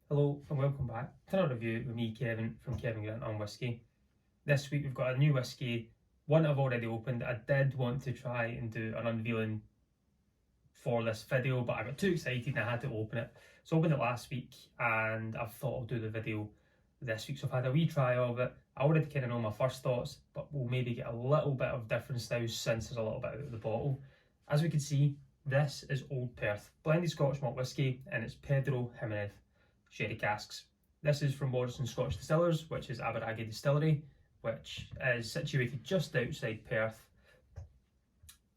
Hello and welcome back to another review with me, Kevin, from Kevin Grant on Whisky. This week we've got a new whisky, one I've already opened. I did want to try and do an unveiling for this video, but I got too excited and I had to open it. So I opened it last week and I thought I'll do the video this week. So I've had a wee try of it. I already kind of know my first thoughts, but we'll maybe get a little bit of difference now since there's a little bit out of the bottle. As we can see, this is Old Perth, blended Scotch malt whisky, and it's Pedro Ximenez sherry casks. This is from Morrison Scotch Distillers, which is Aberaggy Distillery, which is situated just outside Perth.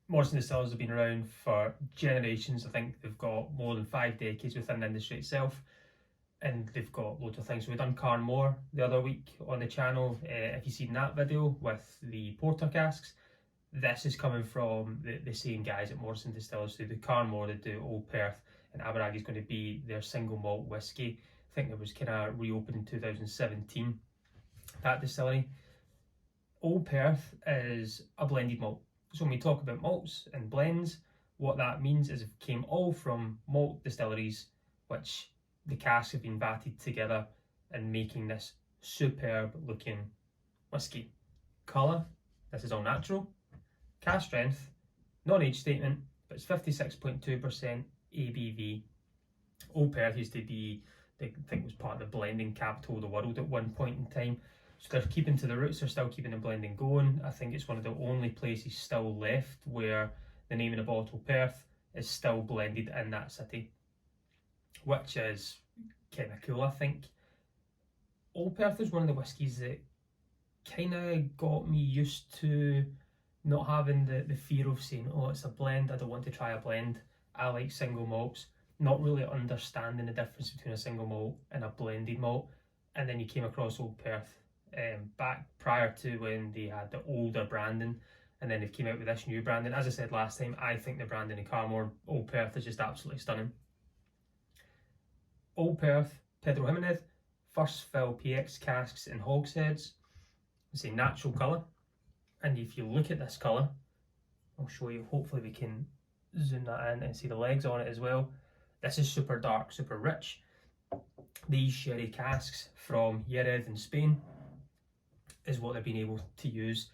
Morrison Distillers have been around for generations. I think they've got more than 5 decades within the industry itself, and they've got loads of things. So we've done Carnmore the other week on the channel. If you've seen that video with the porter casks, this is coming from the same guys at Morrison Distillers. So the Carnmore, they do Old Perth, and Aberaggy is going to be their single malt whisky. I think it was kind of reopened in 2017, that distillery. Old Perth is a blended malt. So when we talk about malts and blends, what that means is it came all from malt distilleries, which the casks have been vatted together and making this superb looking whisky. Colour, this is all natural. Cask strength, non-age statement, but it's 56.2% ABV. Old Perth used to be, I think it was part of the blending capital of the world at one point in time. So they're keeping to the roots, they're still keeping the blending going. I think it's one of the only places still left where the name of the bottle, Perth, is still blended in that city, which is kind of cool, I think. Old Perth is one of the whiskies that kind of got me used to not having the fear of saying, oh, it's a blend, I don't want to try a blend. I like single malts, not really understanding the difference between a single malt and a blended malt. And then you came across Old Perth back prior to when they had the older branding, and then they've came out with this new branding. As I said last time, I think the branding in Carnmore, Old Perth, is just absolutely stunning. Old Perth, Pedro Ximenez, first fill PX casks in hogsheads. It's a natural colour, and if you look at this colour, I'll show you, hopefully we can zoom that in and see the legs on it as well. This is super dark, super rich. These sherry casks from Jerez in Spain is what they've been able to use.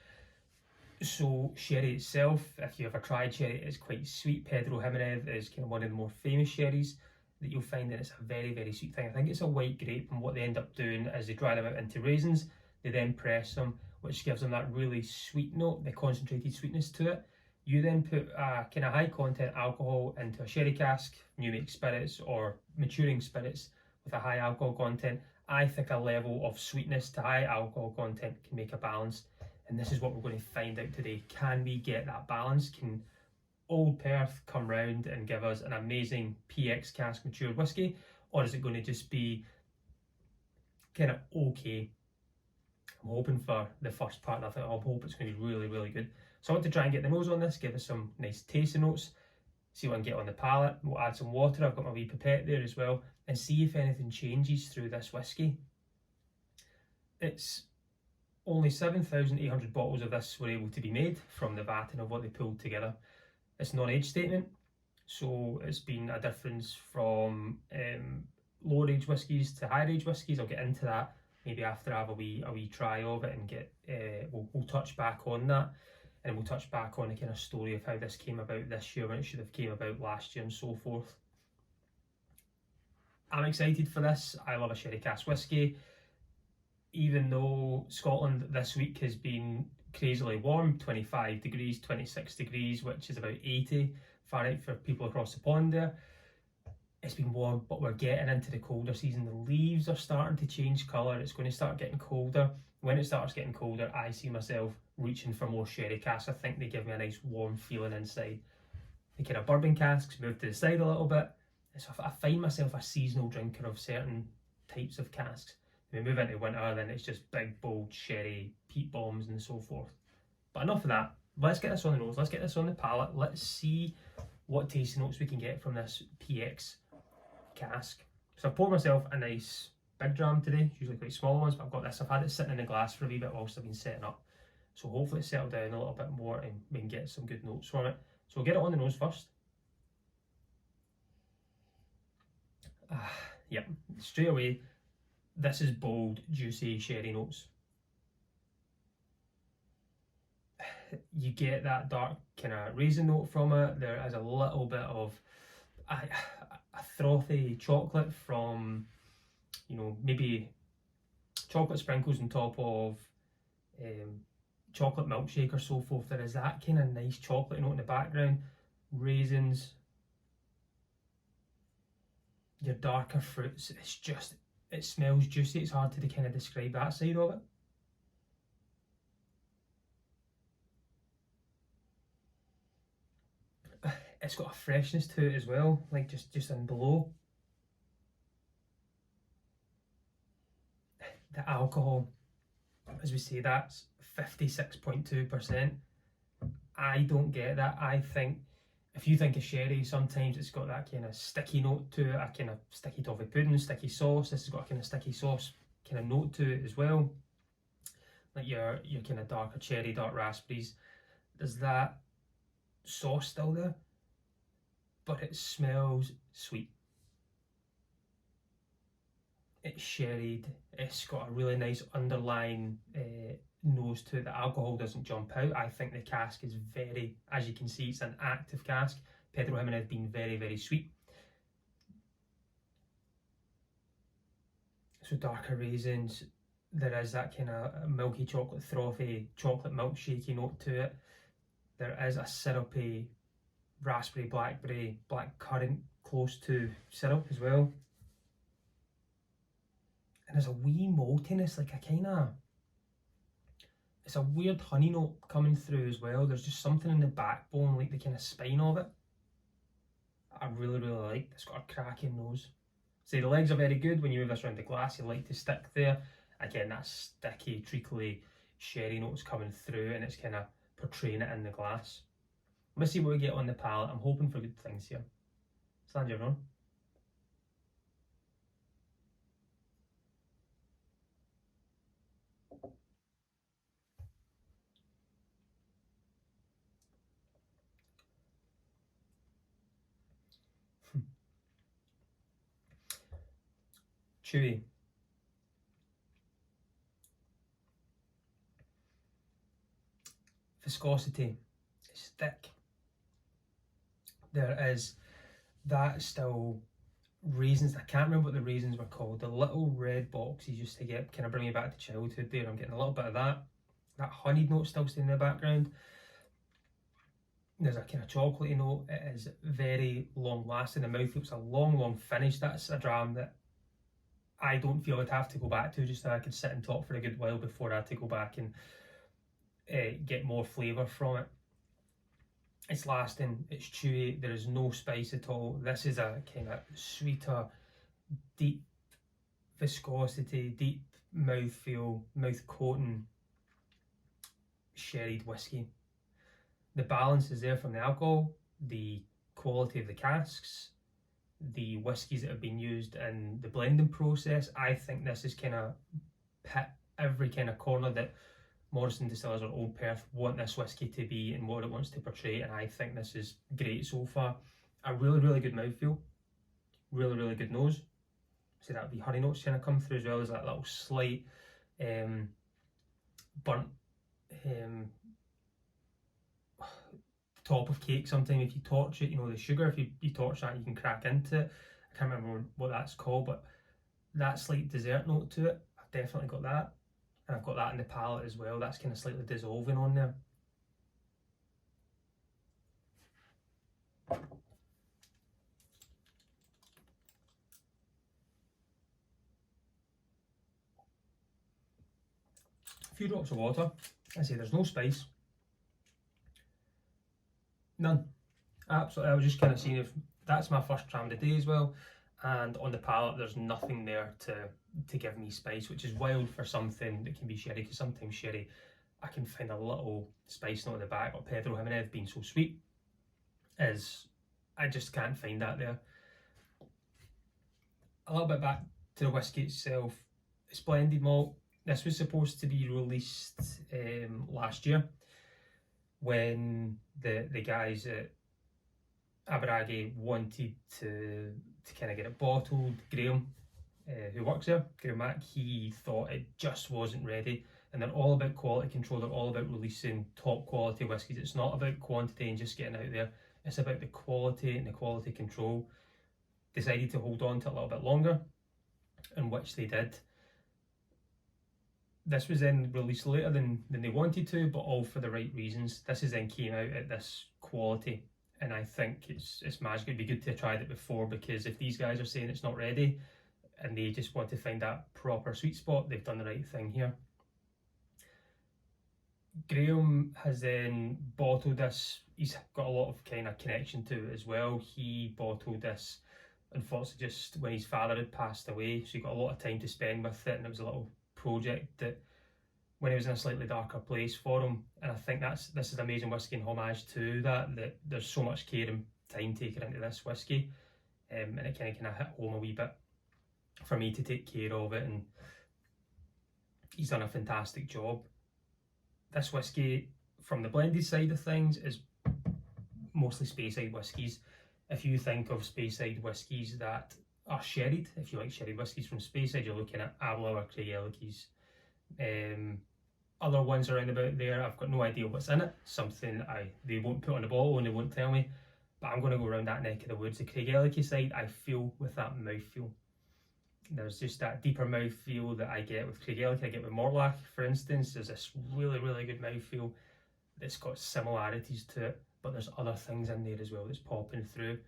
So sherry itself, if you ever tried sherry, it's quite sweet. Pedro Ximenez is kind of one of the more famous sherries that you'll find, and it's a very, very sweet thing. I think it's a white grape, and what they end up doing is they dry them out into raisins, they then press them, which gives them that really sweet note, the concentrated sweetness to it. You then put a kind of high content alcohol into a sherry cask, new make spirits or maturing spirits with a high alcohol content. I think a level of sweetness to high alcohol content can make a balance, and this is what we're going to find out today. Can we get that balance? Can Old Perth come round and give us an amazing PX cask matured whiskey, or is it going to just be kind of okay? I'm hoping for the first part, and I hope it's going to be really, really good. So I want to try and get the nose on this, give us some nice tasting notes, see what I can get on the palate. We'll add some water, I've got my wee pipette there as well, and see if anything changes through this whiskey. It's only 7,800 bottles of this were able to be made from the vatting of what they pulled together. It's non-age statement, so it's been a difference from lower age whiskies to higher age whiskies. I'll get into that maybe after I have a wee try of it and get we'll touch back on that, and we'll touch back on the kind of story of how this came about this year when it should have came about last year and so forth. I'm excited for this. I love a sherry cask whiskey. Even though Scotland this week has been crazily warm, 25 degrees, 26 degrees, which is about 80 Fahrenheit for people across the pond there. It's been warm, but we're getting into the colder season. The leaves are starting to change colour. It's going to start getting colder. When it starts getting colder, I see myself reaching for more sherry casks. I think they give me a nice warm feeling inside. The kind of bourbon casks move to the side a little bit. So I find myself a seasonal drinker of certain types of casks. When we move into winter, then it's just big, bold sherry, peat bombs and so forth. But enough of that. Let's get this on the nose. Let's get this on the palate. Let's see what tasting notes we can get from this PX cask. So I've poured myself a nice big dram today, usually quite small ones, but I've got this. I've had it sitting in the glass for a wee bit whilst I've been setting up. So hopefully it's settled down a little bit more and we can get some good notes from it. So we'll get it on the nose first. Yep, straight away, this is bold, juicy sherry notes. You get that dark kind of raisin note from it. There is a little bit of a frothy chocolate from, you know, maybe chocolate sprinkles on top of chocolate milkshake or so forth. There is that kind of nice chocolate note in the background, raisins, your darker fruits. It's just, it smells juicy. It's hard to kind of describe that side of it. It's got a freshness to it as well, like just in below. The alcohol, as we say, that's 56.2%. I don't get that. I think if you think of sherry, sometimes it's got that kind of sticky note to it, a kind of sticky toffee pudding, sticky sauce. This has got a kind of sticky sauce kind of note to it as well. Like your kind of darker cherry, dark raspberries. There's that sauce still there, but it smells sweet. It's sherried. It's got a really nice underlying nose to it. The alcohol doesn't jump out. I think the cask is very, as you can see, it's an active cask. Pedro Ximenez being very, very sweet. So darker raisins. There is that kind of milky chocolate, frothy chocolate milkshakey note to it. There is a syrupy raspberry, blackberry, black currant close to syrup as well. And there's a wee maltiness, like a kind of, it's a weird honey note coming through as well. There's just something in the backbone, like the kind of spine of it. I really, really like. It's got a cracking nose. See, the legs are very good. When you move this around the glass, you like to stick there. Again, that sticky, treacly sherry notes coming through, and it's kind of portraying it in the glass. Let's see what we get on the palate. I'm hoping for good things here. Slainte, everyone. Chewy. Viscosity. It's thick. There is that still raisins. I can't remember what the raisins were called. The little red boxes used to get, kind of bring me back to childhood there. I'm getting a little bit of that. That honeyed note still staying in the background. There's a kind of chocolatey note. It is very long lasting. The mouthfeel, it's a long finish. That's a dram that I don't feel I'd have to go back to, just so I could sit and talk for a good while before I had to go back and get more flavour from it. It's lasting, it's chewy, there is no spice at all. This is a kind of sweeter, deep viscosity, deep mouthfeel, mouth coating, sherried whiskey. The balance is there from the alcohol, the quality of the casks, the whiskies that have been used in the blending process. I think this is kind of hit every kind of corner that Morrison Distillers or Old Perth want this whiskey to be and what it wants to portray, and I think this is great so far. A really good mouthfeel, really good nose. So that would be honey notes kind of come through, as well as that little slight burnt top of cake. Sometimes if you torch it, you know, the sugar, if you torch that, you can crack into it. I can't remember what that's called, but that slight dessert note to it, I've definitely got that. And I've got that in the palate as well. That's kind of slightly dissolving on there. A few drops of water. I say there's no spice. None. Absolutely. I was just kind of seeing if that's my first dram today as well. And on the palate, there's nothing there to give me spice, which is wild for something that can be sherry, because sometimes sherry, I can find a little spice note at the back, but Pedro Ximenez being so sweet is, I just can't find that there. A little bit back to the whiskey itself. It's blended malt. This was supposed to be released last year when the guys at Aberaggy wanted to kind of get it bottled. Graham, who works there, Graham Mack, he thought it just wasn't ready. And they're all about quality control. They're all about releasing top quality whiskies. It's not about quantity and just getting out there. It's about the quality and the quality control. Decided to hold on to it a little bit longer, and which they did. This was then released later than they wanted to, but all for the right reasons. This is then came out at this quality, and I think it's magic. It'd be good to have tried it before, because if these guys are saying it's not ready and they just want to find that proper sweet spot, they've done the right thing here. Graham has then bottled this. He's got a lot of kind of connection to it as well. He bottled this, unfortunately, just when his father had passed away, so he got a lot of time to spend with it, and it was a little project that when he was in a slightly darker place for him. And I think this is amazing whiskey in homage to that there's so much care and time taken into this whiskey, and it kind of hit home a wee bit for me to take care of it, and he's done a fantastic job. This whiskey, from the blended side of things, is mostly Speyside whiskies. If you think of Speyside whiskies that are sherried, if you like sherried whiskies from Speyside, you're looking at Aberlour, Craigellachie's. Other ones around about there, I've got no idea what's in it. Something they won't put on the bottle and they won't tell me. But I'm going to go around that neck of the woods. The Craigellachie side, I feel with that mouthfeel. There's just that deeper mouthfeel that I get with Craigellachie. I get with Mortlach, for instance. There's this really, really good mouthfeel that's got similarities to it, but there's other things in there as well that's popping through.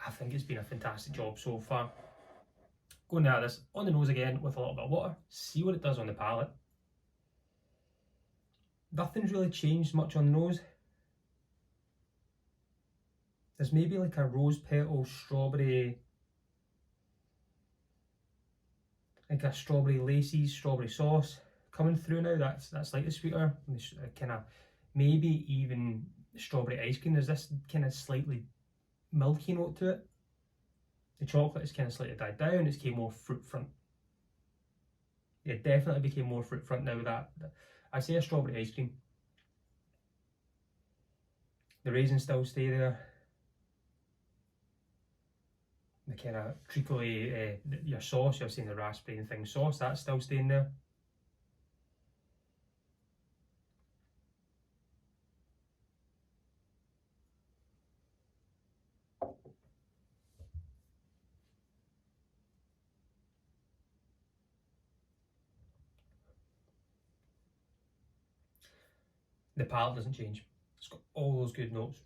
I think it's been a fantastic job so far. Going at this on the nose again with a little bit of water, see what it does on the palate. Nothing's really changed much on the nose. There's maybe like a rose petal strawberry, like a strawberry laces, strawberry sauce coming through now. That's slightly sweeter. Kind of maybe even strawberry ice cream. There's this kind of slightly milky note to it. The chocolate is kind of slightly died down. It's became more fruit front. Yeah, definitely became more fruit front now. That I say a strawberry ice cream. The raisins still stay there. The kind of treacly, your sauce, you've seen the raspberry and thing sauce, that's still staying there. The palate doesn't change. It's got all those good notes.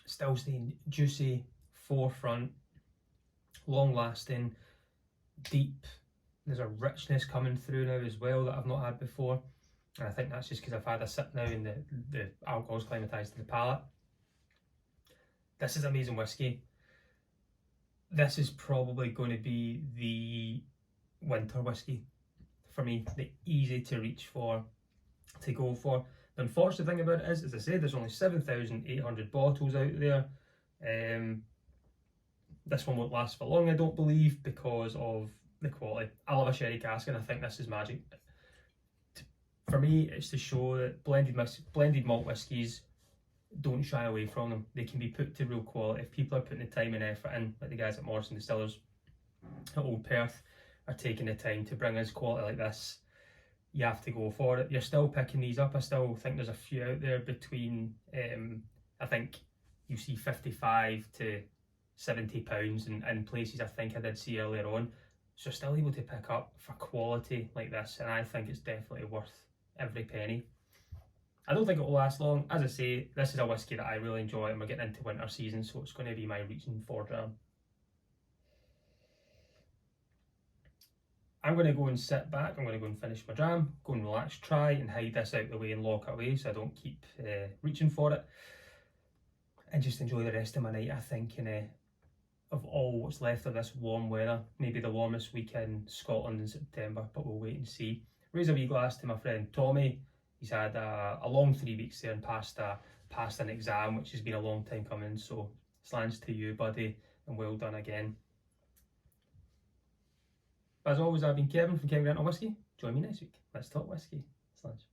Still staying juicy, forefront, long lasting, deep. There's a richness coming through now as well that I've not had before. And I think that's just because I've had a sip now and the alcohol's climatised to the palate. This is amazing whiskey. This is probably going to be the winter whiskey for me, the easy to reach for, to go for. The unfortunate thing about it is, as I said, there's only 7,800 bottles out there. This one won't last for long, I don't believe, because of the quality. I love a sherry cask, and I think this is magic. For me, it's to show that blended malt whiskies, don't shy away from them. They can be put to real quality. If people are putting the time and effort in, like the guys at Morrison Distillers at Old Perth are taking the time to bring us quality like this, you have to go for it. You're still picking these up. I still think there's a few out there between, I think you see 55 to 70 pounds in places I think I did see earlier on. So still able to pick up for quality like this, and I think it's definitely worth every penny. I don't think it will last long. As I say, this is a whiskey that I really enjoy, and we're getting into winter season, so it's going to be my reaching for dram. I'm going to go and sit back, I'm going to go and finish my dram, go and relax, try and hide this out the way and lock it away so I don't keep reaching for it, and just enjoy the rest of my night, I think, of all what's left of this warm weather. Maybe the warmest week in Scotland in September, but we'll wait and see. Raise a wee glass to my friend Tommy. He's had a long 3 weeks there and passed an exam, which has been a long time coming, so slants to you, buddy, and well done again. As always, I've been Kevin from Kevin Grant on Whisky. Join me next week. Let's talk whiskey. Slants.